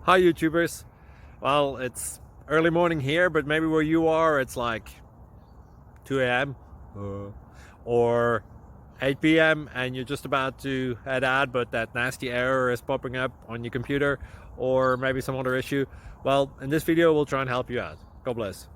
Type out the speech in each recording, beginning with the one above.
Hi YouTubers. Well, it's early morning here, but maybe where you are it's like 2 a.m. or 8 p.m. and you're just about to head out, but that nasty error is popping up on your computer, or maybe some other issue. Well, in this video we'll try and help you out. God bless.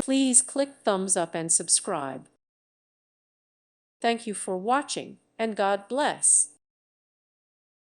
Please click thumbs up and subscribe. Thank you for watching, and God bless.